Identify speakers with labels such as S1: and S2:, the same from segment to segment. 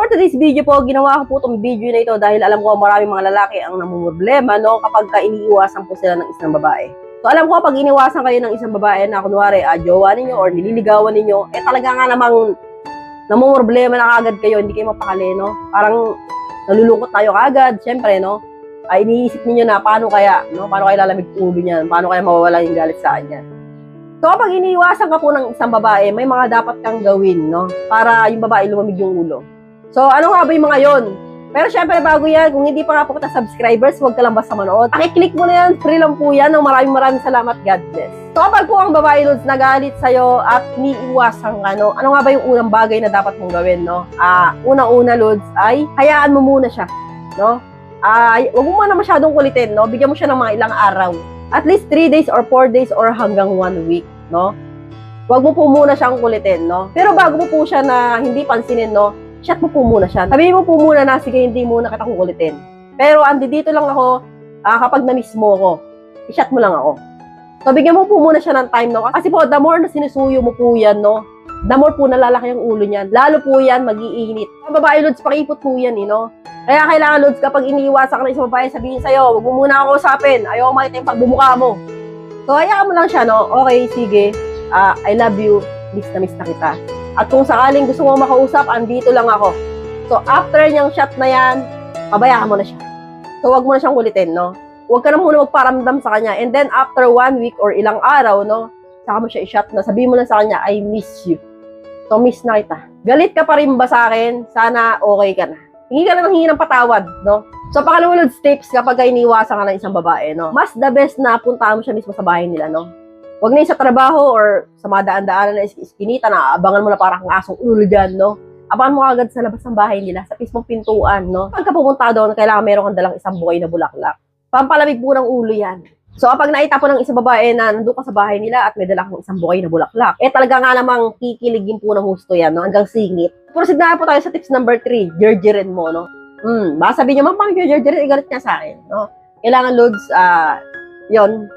S1: for today's video po, ginawa ko po itong video na ito dahil alam ko maraming mga lalaki ang namumroblema, no, kapag iniiwasan po sila ng isang babae. So alam ko pag iniwasan kayo ng isang babae na kunwari jowa ninyo or nililigawan ninyo, talaga nga namang namumroblema na kagad kayo, hindi kayo mapakali, no? Parang nalulungkot tayo kagad, syempre, no? Iniisip niyo na paano kaya, no? Paano kaya lalamig ulo niyan? Paano kaya mawawala yung galit sa kanya? So, kapag iniiwasan ka po ng isang babae, may mga dapat kang gawin, no? Para yung babae lumamig yung ulo. So, ano nga ba yung mga yon? Pero syempre, bago yan, kung hindi pa nga po kita subscribers, huwag ka lang basta manood. Pakiclick mo na yan, free lang po yan. Maraming salamat, God bless. So, kapag po ang babae, Lods, nagalit sa'yo at iniiwasan ka, no? Ano nga ba yung unang bagay na dapat mong gawin, no? Unang-una, Lods, ay hayaan mo muna siya, no? Huwag mo muna masyadong kulitin, no? Bigyan mo siya ng mga ilang araw. At least 3 days or 4 days or hanggang 1 week, no? Huwag mo po muna siyang kulitin, no? Pero bago mo po siya na hindi pansinin, no? Chat mo po muna siya. Sabihin mo po muna na, sige, hindi muna kita kukulitin. Pero dito lang ako, kapag na-miss mo ako, i-chat mo lang ako. So, bigyan mo po muna siya ng time, no? Kasi po, the more na sinusuyo mo po yan, no? The more po nalalaki ang ulo niyan. Lalo po yan, mag-iinit. Ang babae, Lods, pakipot po yan, no? Kaya kailangan, Lods, kapag iniiwasan ka ng isang babae, sabihin sa'yo, huwag mo muna ako usapin. Ayaw makita yung pagbumuka mo. So, hayaan mo lang siya, no? Okay, sige. I love you. Miss na kita. At kung sakaling gusto mo makausap, andito lang ako. So, after niyang shot na yan, pabayaan mo na siya. So, huwag mo na siyang kulitin, no? Huwag ka na muna magparamdam sa kanya. And then, after 1 week or ilang araw, no? Saka mo siya i-shot na. Sabihin mo na sa kanya, I miss you. So, miss na kita. Galit ka pa rin ba sa akin? Sana okay ka na. Hingi ka lang ng hingi ng patawad, no? So, pangalawa, Lods, tips kapag iniiwasan ka ng isang babae, no? Mas the best na puntahan mo siya mismo sa bahay nila, no? Huwag na yung sa trabaho or sa mga daan-daanan na iskinita na abangan mo na parang asong ulo dyan, no? Abangan mo agad sa labas ng bahay nila, sa mismong pintuan, no? Pagka pumunta doon, kailangan meron kang dalang isang buhay na bulaklak. Pampalamig po ng ulo yan. So, kapag naita po ng isang babae na nandun ka sa bahay nila at may dala kang isang buhay na bulaklak, talaga nga namang kikiligin po ng husto yan, no? Hanggang singit. Proceed na po tayo sa tips number 3, jerjerin mo, no? Baka sabihin nyo, paano jerjerin? Galit niya sa akin, no? Kailangan, Lods, yun,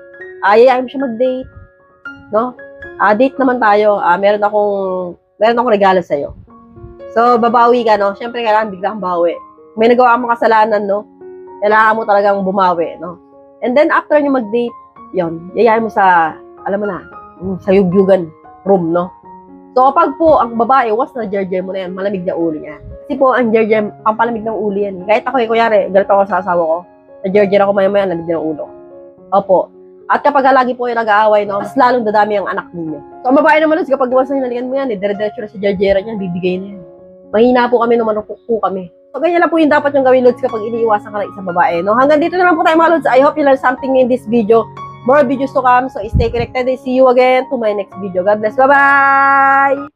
S1: ayayain mo siya mag-date, no? Date naman tayo. Meron akong regalo sa iyo. So, babawi ka, no? Siyempre, kailangan bigla kang bawi. May nagawa mo kasalanan, no? Kailangan mo talagang bumawi, no? And then, after nyo mag-date, yun, yayain mo sa, alam mo na, sa yugyugan room, no? So, kapag po, ang babae, was na jerjer mo na yan, malamig na ulo niya. Kasi po, ang jerjer, ang palamig ng ulo yan. Kahit ako, kunyari, galit ako sa asawa ko, na-jerjer ako maya-maya, lamig na ulo. Opo. At kapag lagi po yung nag-aaway, no, mas lalong dadami ang anak ninyo. So, ang babae naman, Lods, kapag gawas na hinalikan mo yan, dire-diretso na sa jarjera niya, bibigay na yan. Mahina po kami, numanupok po kami. So, ganyan lang po yung dapat yung gawin, Lods, kapag iniiwasan ka ng isang babae, no? Hanggang dito na lang po tayo, mga Lods. I hope you learned something in this video. More videos to come, so stay connected. See you again to my next video. God bless. Bye-bye!